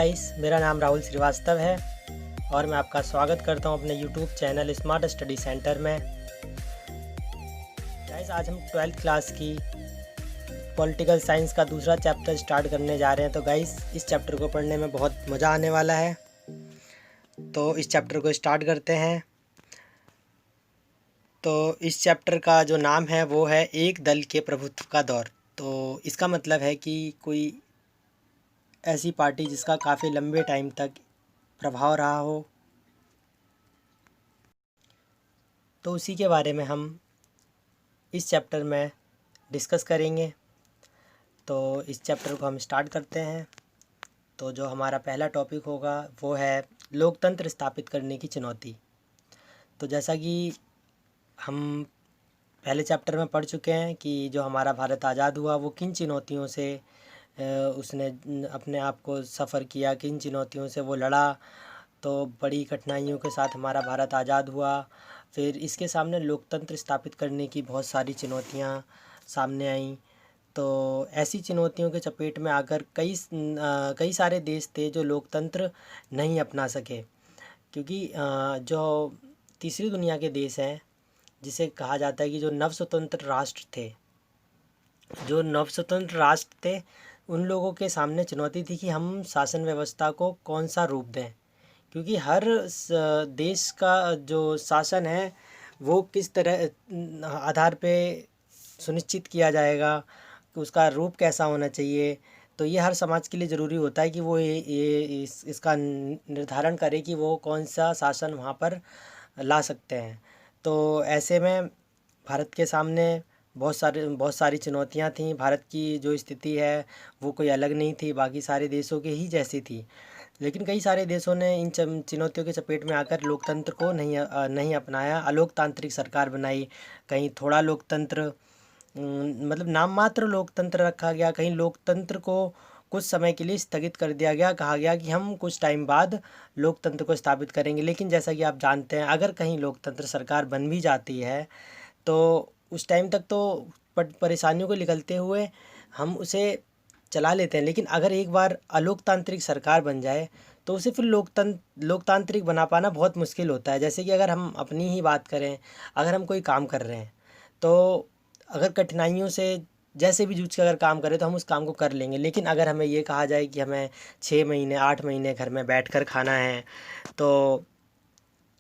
Guys, मेरा नाम राहुल श्रीवास्तव है और मैं आपका स्वागत करता हूं अपने YouTube channel smart study centre में। गाइस, आज हम 12th क्लास की पॉलिटिकल साइंस का दूसरा चैप्टर स्टार्ट करने जा रहे हैं। तो गाइस, इस चैप्टर को पढ़ने में बहुत मज़ा आने वाला है। तो इस चैप्टर को स्टार्ट करते हैं। तो इस चैप्टर का जो नाम है वो है एक दल के प्रभुत्व का दौर। तो इसका मतलब है कि कोई ऐसी पार्टी जिसका काफ़ी लंबे टाइम तक प्रभाव रहा हो, तो उसी के बारे में हम इस चैप्टर में डिस्कस करेंगे। तो इस चैप्टर को हम स्टार्ट करते हैं। तो जो हमारा पहला टॉपिक होगा वो है लोकतंत्र स्थापित करने की चुनौती। तो जैसा कि हम पहले चैप्टर में पढ़ चुके हैं कि जो हमारा भारत आज़ाद हुआ वो किन चुनौतियों से उसने अपने आप को सफ़र किया, किन चुनौतियों से वो लड़ा। तो बड़ी कठिनाइयों के साथ हमारा भारत आज़ाद हुआ। फिर इसके सामने लोकतंत्र स्थापित करने की बहुत सारी चुनौतियां सामने आईं। तो ऐसी चुनौतियों के चपेट में आकर कई सारे देश थे जो लोकतंत्र नहीं अपना सके, क्योंकि जो तीसरी दुनिया के देश हैं, जिसे कहा जाता है कि जो नवस्वतंत्र राष्ट्र थे, उन लोगों के सामने चुनौती थी कि हम शासन व्यवस्था को कौन सा रूप दें, क्योंकि हर देश का जो शासन है वो किस तरह आधार पे सुनिश्चित किया जाएगा कि उसका रूप कैसा होना चाहिए। तो ये हर समाज के लिए ज़रूरी होता है कि वो इसका निर्धारण करे कि वो कौन सा शासन वहाँ पर ला सकते हैं। तो ऐसे में भारत के सामने बहुत सारी चुनौतियाँ थीं। भारत की जो स्थिति है वो कोई अलग नहीं थी, बाकी सारे देशों के ही जैसी थी। लेकिन कई सारे देशों ने इन चुनौतियों के चपेट में आकर लोकतंत्र को नहीं अपनाया, अलोकतांत्रिक सरकार बनाई। कहीं थोड़ा लोकतंत्र, मतलब नाम मात्र लोकतंत्र रखा गया, कहीं लोकतंत्र को कुछ समय के लिए स्थगित कर दिया गया, कहा गया कि हम कुछ टाइम बाद लोकतंत्र को स्थापित करेंगे। लेकिन जैसा कि आप जानते हैं, अगर कहीं लोकतंत्र सरकार बन भी जाती है तो उस टाइम तक तो परेशानियों को निकलते हुए हम उसे चला लेते हैं। लेकिन अगर एक बार अलोकतांत्रिक सरकार बन जाए तो उसे फिर लोकतांत्रिक बना पाना बहुत मुश्किल होता है। जैसे कि अगर हम अपनी ही बात करें, अगर हम कोई काम कर रहे हैं तो अगर कठिनाइयों से जैसे भी जूझ के अगर काम करें तो हम उस काम को कर लेंगे। लेकिन अगर हमें ये कहा जाए कि हमें 6 महीने 8 महीने घर में बैठकर खाना है, तो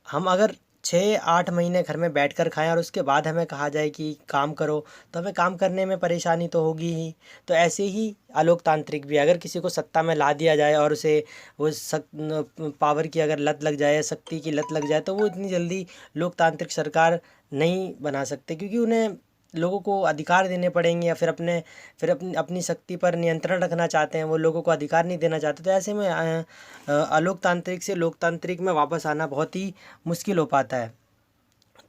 हम अगर 6-8 महीने घर में बैठकर खाएं और उसके बाद हमें कहा जाए कि काम करो, तो हमें काम करने में परेशानी तो होगी ही। तो ऐसे ही अलोकतांत्रिक भी, अगर किसी को सत्ता में ला दिया जाए और उसे वो पावर की अगर लत लग जाए, शक्ति की लत लग जाए, तो वो इतनी जल्दी लोकतांत्रिक सरकार नहीं बना सकते, क्योंकि उन्हें लोगों को अधिकार देने पड़ेंगे, या फिर अपनी अपनी शक्ति पर नियंत्रण रखना चाहते हैं, वो लोगों को अधिकार नहीं देना चाहते। तो ऐसे में अलोकतांत्रिक से लोकतांत्रिक में वापस आना बहुत ही मुश्किल हो पाता है।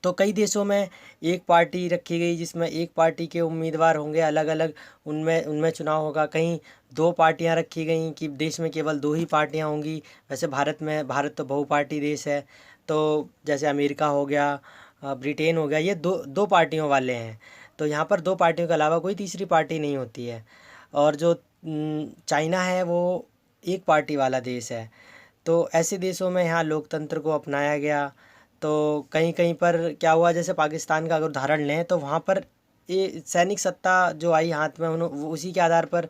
तो कई देशों में एक पार्टी रखी गई जिसमें एक पार्टी के उम्मीदवार होंगे अलग अलग, उनमें उनमें चुनाव होगा। कहीं 2 पार्टियां रखी गई कि देश में केवल 2 ही पार्टियां होंगी। वैसे भारत तो बहुपार्टी देश है। तो जैसे अमेरिका हो गया, ब्रिटेन हो गया, ये दो दो पार्टियों वाले हैं। तो यहाँ पर 2 पार्टियों के अलावा कोई तीसरी पार्टी नहीं होती है। और जो चाइना है वो एक पार्टी वाला देश है। तो ऐसे देशों में यहाँ लोकतंत्र को अपनाया गया। तो कहीं कहीं पर क्या हुआ, जैसे पाकिस्तान का अगर उदाहरण लें तो वहाँ पर ये सैनिक सत्ता जो आई हाथ में, उसी के आधार पर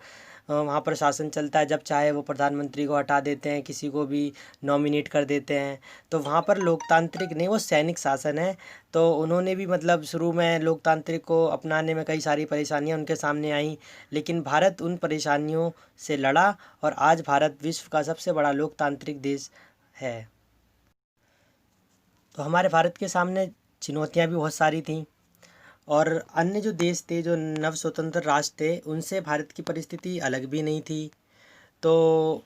वहाँ पर शासन चलता है। जब चाहे वो प्रधानमंत्री को हटा देते हैं, किसी को भी नॉमिनेट कर देते हैं। तो वहाँ पर लोकतांत्रिक नहीं, वो सैनिक शासन है। तो उन्होंने भी मतलब शुरू में लोकतांत्रिक को अपनाने में कई सारी परेशानियाँ उनके सामने आईं, लेकिन भारत उन परेशानियों से लड़ा और आज भारत विश्व का सबसे बड़ा लोकतांत्रिक देश है। तो हमारे भारत के सामने चुनौतियाँ भी बहुत सारी थीं, और अन्य जो देश थे, जो नव स्वतंत्र राष्ट्र थे, उनसे भारत की परिस्थिति अलग भी नहीं थी। तो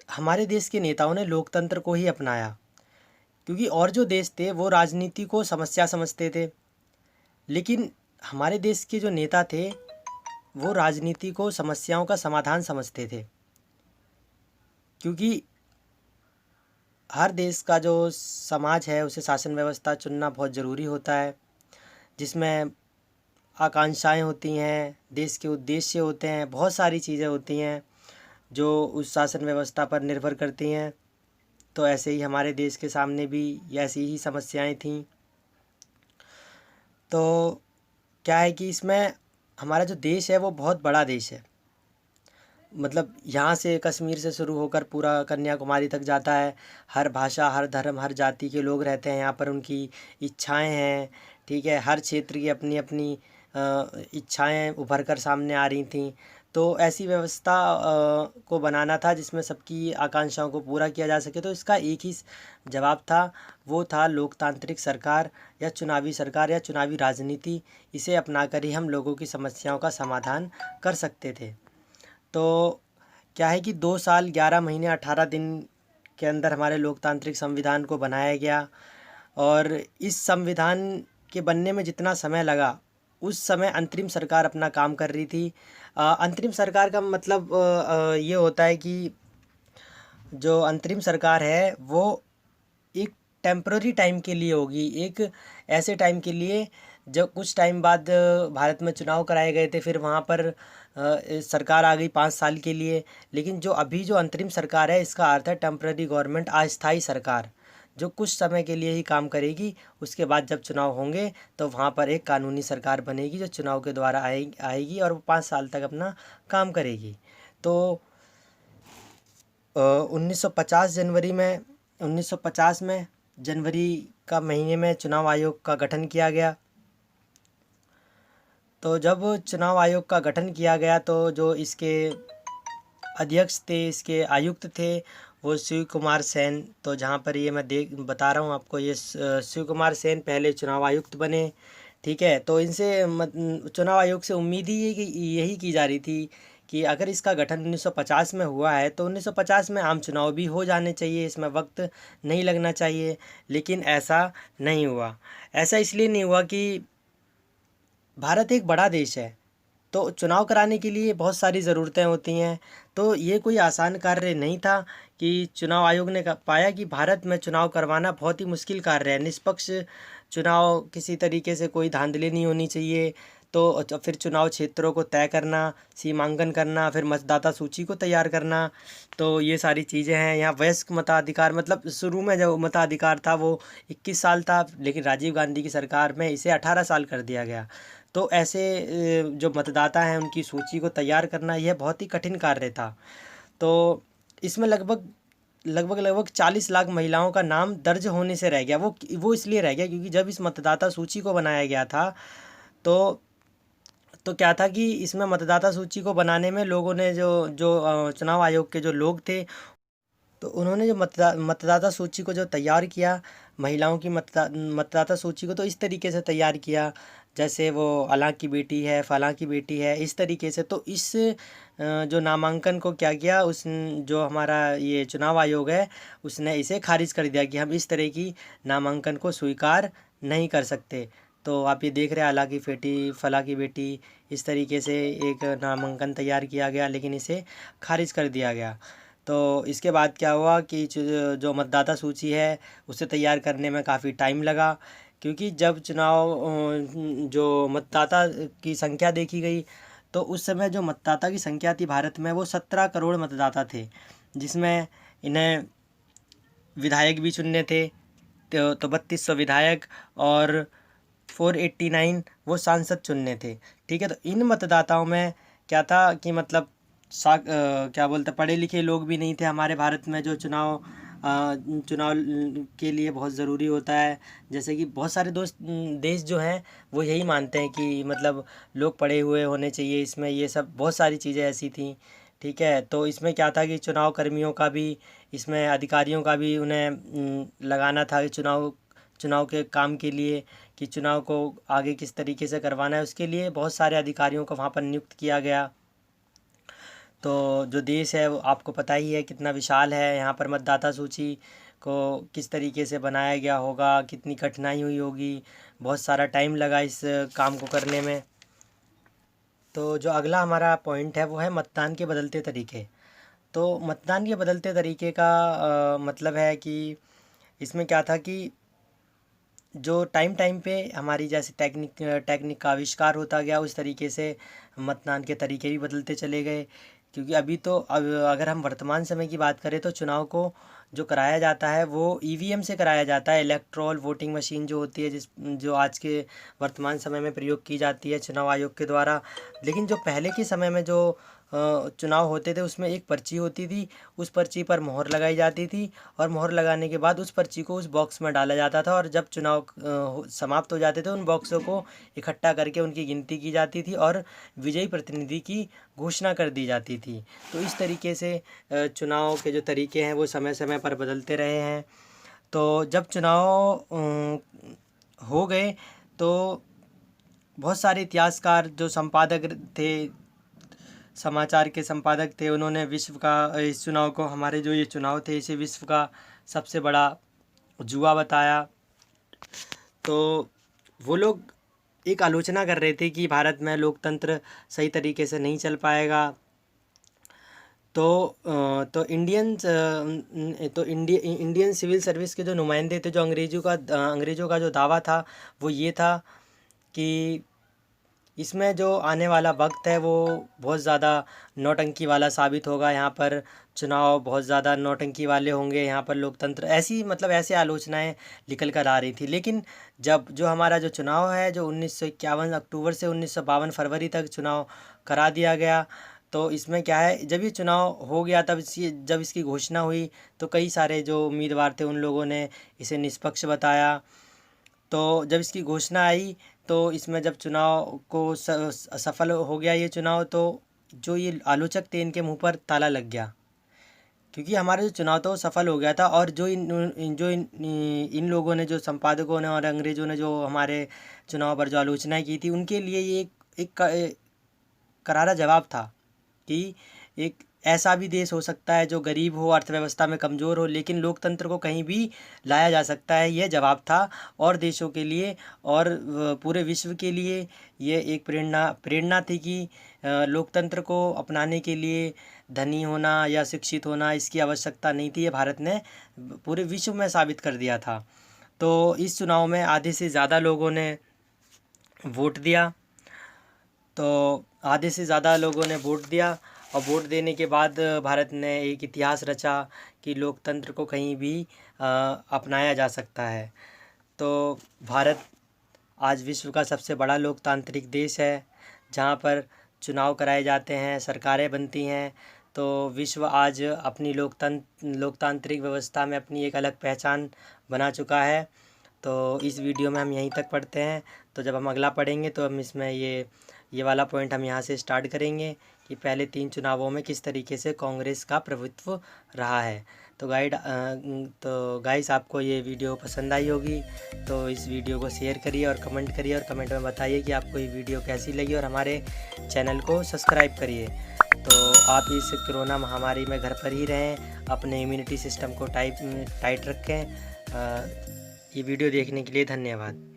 हमारे देश के नेताओं ने लोकतंत्र को ही अपनाया, क्योंकि और जो देश थे वो राजनीति को समस्या समझते थे, लेकिन हमारे देश के जो नेता थे वो राजनीति को समस्याओं का समाधान समझते थे। क्योंकि हर देश का जो समाज है उसे शासन व्यवस्था चुनना बहुत ज़रूरी होता है, जिसमें आकांक्षाएं होती हैं, देश के उद्देश्य होते हैं, बहुत सारी चीज़ें होती हैं जो उस शासन व्यवस्था पर निर्भर करती हैं। तो ऐसे ही हमारे देश के सामने भी ऐसी ही समस्याएं थीं। तो क्या है कि इसमें हमारा जो देश है वो बहुत बड़ा देश है। मतलब यहाँ से कश्मीर से शुरू होकर पूरा कन्याकुमारी तक जाता है। हर भाषा, हर धर्म, हर जाति के लोग रहते हैं यहाँ पर। उनकी इच्छाएं हैं, ठीक है। हर क्षेत्र की अपनी अपनी इच्छाएं उभर कर सामने आ रही थीं। तो ऐसी व्यवस्था को बनाना था जिसमें सबकी आकांक्षाओं को पूरा किया जा सके। तो इसका एक ही जवाब था, वो था लोकतांत्रिक सरकार या चुनावी सरकार या चुनावी राजनीति। इसे अपनाकर ही हम लोगों की समस्याओं का समाधान कर सकते थे। तो क्या है कि 2 साल 11 महीने 18 दिन के अंदर हमारे लोकतांत्रिक संविधान को बनाया गया। और इस संविधान के बनने में जितना समय लगा, उस समय अंतरिम सरकार अपना काम कर रही थी। अंतरिम सरकार का मतलब ये होता है कि जो अंतरिम सरकार है वो एक टेम्पररी टाइम के लिए होगी, एक ऐसे टाइम के लिए जब कुछ टाइम बाद भारत में चुनाव कराए गए थे, फिर वहाँ पर सरकार आ गई 5 साल के लिए। लेकिन जो अभी जो अंतरिम सरकार है, इसका अर्थ है टेम्पररी गवर्नमेंट, अस्थायी सरकार, जो कुछ समय के लिए ही काम करेगी। उसके बाद जब चुनाव होंगे तो वहाँ पर एक कानूनी सरकार बनेगी जो चुनाव के द्वारा आएगी और वो 5 साल तक अपना काम करेगी। तो 1950 जनवरी में 1950 में जनवरी का महीने में चुनाव आयोग का गठन किया गया। तो जब चुनाव आयोग का गठन किया गया तो जो इसके अध्यक्ष थे, इसके आयुक्त थे, वो शिव कुमार सेन। तो जहाँ पर ये मैं बता रहा हूँ आपको, ये शिव कुमार सेन पहले चुनाव आयुक्त बने, ठीक है। तो इनसे चुनाव आयोग से उम्मीद ही यही की जा रही थी कि अगर इसका गठन 1950 में हुआ है तो 1950 में आम चुनाव भी हो जाने चाहिए, इसमें वक्त नहीं लगना चाहिए। लेकिन ऐसा नहीं हुआ। ऐसा इसलिए नहीं हुआ कि भारत एक बड़ा देश है, तो चुनाव कराने के लिए बहुत सारी ज़रूरतें होती हैं। तो ये कोई आसान कार्य नहीं था कि चुनाव आयोग ने पाया कि भारत में चुनाव करवाना बहुत ही मुश्किल कार्य है। निष्पक्ष चुनाव, किसी तरीके से कोई धांधली नहीं होनी चाहिए। तो फिर चुनाव क्षेत्रों को तय करना, सीमांकन करना, फिर मतदाता सूची को तैयार करना, तो ये सारी चीज़ें हैं। यहाँ वयस्क मताधिकार, मतलब शुरू में जो मताधिकार था वो 21 साल था, लेकिन राजीव गांधी की सरकार में इसे 18 साल कर दिया गया। तो ऐसे जो मतदाता हैं उनकी सूची को तैयार करना यह बहुत ही कठिन कार्य था। तो इसमें लगभग 40 लाख महिलाओं का नाम दर्ज होने से रह गया। वो इसलिए रह गया क्योंकि जब इस मतदाता सूची को बनाया गया था तो क्या था कि इसमें मतदाता सूची को बनाने में लोगों ने जो जो चुनाव आयोग के जो लोग थे, तो उन्होंने जो मतदाता सूची को जो तैयार किया, महिलाओं की मतदाता सूची को तो इस तरीके से तैयार किया जैसे वो अला की बेटी है, फलां की बेटी है, इस तरीके से। तो इस जो नामांकन को क्या किया, उस जो हमारा ये चुनाव आयोग है उसने इसे खारिज कर दिया कि हम इस तरह की नामांकन को स्वीकार नहीं कर सकते। तो आप ये देख रहे हैं, अला की बेटी, फलां की बेटी, इस तरीके से एक नामांकन तैयार किया गया, लेकिन इसे खारिज कर दिया गया। तो इसके बाद क्या हुआ कि जो मतदाता सूची है उसे तैयार करने में काफ़ी टाइम लगा, क्योंकि जब चुनाव जो मतदाता की संख्या देखी गई तो उस समय जो मतदाता की संख्या थी भारत में वो 17 करोड़ मतदाता थे, जिसमें इन्हें विधायक भी चुनने थे। तो 3200 विधायक और 489 वो सांसद चुनने थे, ठीक है। तो इन मतदाताओं में क्या था कि मतलब क्या बोलते, पढ़े लिखे लोग भी नहीं थे हमारे भारत में, जो चुनाव के लिए बहुत ज़रूरी होता है। जैसे कि बहुत सारे देश जो हैं वो यही मानते हैं कि मतलब लोग पढ़े हुए होने चाहिए इसमें, ये सब बहुत सारी चीज़ें ऐसी थी, ठीक है। तो इसमें क्या था कि चुनाव कर्मियों का भी, इसमें अधिकारियों का भी उन्हें लगाना था कि चुनाव के काम के लिए, कि चुनाव को आगे किस तरीके से करवाना है, उसके लिए बहुत सारे अधिकारियों को वहाँ पर नियुक्त किया गया। तो जो देश है वो आपको पता ही है कितना विशाल है। यहाँ पर मतदाता सूची को किस तरीके से बनाया गया होगा, कितनी कठिनाई हुई होगी, बहुत सारा टाइम लगा इस काम को करने में। तो जो अगला हमारा पॉइंट है वो है मतदान के बदलते तरीके। तो मतदान के बदलते तरीके का मतलब है कि इसमें क्या था कि जो टाइम टाइम पे हमारी जैसे टेक्निक का आविष्कार होता गया, उस तरीके से मतदान के तरीके भी बदलते चले गए, क्योंकि अभी तो अब अगर हम वर्तमान समय की बात करें तो चुनाव को जो कराया जाता है वो ईवीएम से कराया जाता है। इलेक्ट्रॉल वोटिंग मशीन जो होती है जो आज के वर्तमान समय में प्रयोग की जाती है चुनाव आयोग के द्वारा। लेकिन जो पहले के समय में जो चुनाव होते थे उसमें एक पर्ची होती थी, उस पर्ची पर मोहर लगाई जाती थी और मोहर लगाने के बाद उस पर्ची को उस बॉक्स में डाला जाता था और जब चुनाव समाप्त हो जाते थे उन बॉक्सों को इकट्ठा करके उनकी गिनती की जाती थी और विजयी प्रतिनिधि की घोषणा कर दी जाती थी। तो इस तरीके से चुनाव के जो तरीके हैं वो समय समय पर बदलते रहे हैं। तो जब चुनाव हो गए तो बहुत सारे इतिहासकार जो संपादक थे, समाचार के संपादक थे, उन्होंने विश्व का इस चुनाव को, हमारे जो ये चुनाव थे, इसे विश्व का सबसे बड़ा जुआ बताया। तो वो लोग एक आलोचना कर रहे थे कि भारत में लोकतंत्र सही तरीके से नहीं चल पाएगा। तो इंडियन सिविल सर्विस के जो नुमाइंदे थे, जो अंग्रेज़ों का जो दावा था वो ये था कि इसमें जो आने वाला वक्त है वो बहुत ज़्यादा नौटंकी वाला साबित होगा। यहाँ पर चुनाव बहुत ज़्यादा नौटंकी वाले होंगे, यहाँ पर लोकतंत्र ऐसे आलोचनाएं निकल कर आ रही थी। लेकिन जब जो हमारा जो चुनाव है, जो 1951 अक्टूबर से 1952 फरवरी तक चुनाव करा दिया गया, तो इसमें क्या है, जब ये चुनाव हो गया जब इसकी घोषणा हुई तो कई सारे जो उम्मीदवार थे उन लोगों ने इसे निष्पक्ष बताया। तो जब इसकी घोषणा आई तो इसमें जब चुनाव को सफल हो गया ये चुनाव, तो जो ये आलोचक थे इनके मुंह पर ताला लग गया, क्योंकि हमारा जो चुनाव था वो सफल हो गया था। और जो इन लोगों ने, जो संपादकों ने और अंग्रेज़ों ने जो हमारे चुनाव पर जो आलोचनाएं की थी, उनके लिए ये एक करारा जवाब था कि एक ऐसा भी देश हो सकता है जो गरीब हो, अर्थव्यवस्था में कमज़ोर हो, लेकिन लोकतंत्र को कहीं भी लाया जा सकता है। यह जवाब था और देशों के लिए और पूरे विश्व के लिए ये एक प्रेरणा थी कि लोकतंत्र को अपनाने के लिए धनी होना या शिक्षित होना इसकी आवश्यकता नहीं थी। ये भारत ने पूरे विश्व में साबित कर दिया था। तो इस चुनाव में आधे से ज़्यादा लोगों ने वोट दिया। तो आधे से ज़्यादा लोगों ने वोट दिया और वोट देने के बाद भारत ने एक इतिहास रचा कि लोकतंत्र को कहीं भी अपनाया जा सकता है। तो भारत आज विश्व का सबसे बड़ा लोकतांत्रिक देश है, जहाँ पर चुनाव कराए जाते हैं, सरकारें बनती हैं। तो विश्व आज अपनी लोकतांत्रिक व्यवस्था में अपनी एक अलग पहचान बना चुका है। तो इस वीडियो में हम यहीं तक पढ़ते हैं। तो जब हम अगला पढ़ेंगे तो हम इसमें ये वाला पॉइंट हम यहाँ से स्टार्ट करेंगे कि पहले 3 चुनावों में किस तरीके से कांग्रेस का प्रभुत्व रहा है। तो गाइस आपको ये वीडियो पसंद आई होगी, तो इस वीडियो को शेयर करिए और कमेंट करिए और कमेंट में बताइए कि आपको ये वीडियो कैसी लगी और हमारे चैनल को सब्सक्राइब करिए। तो आप इस कोरोना महामारी में घर पर ही रहें, अपने इम्यूनिटी सिस्टम को टाइट रखें। ये वीडियो देखने के लिए धन्यवाद।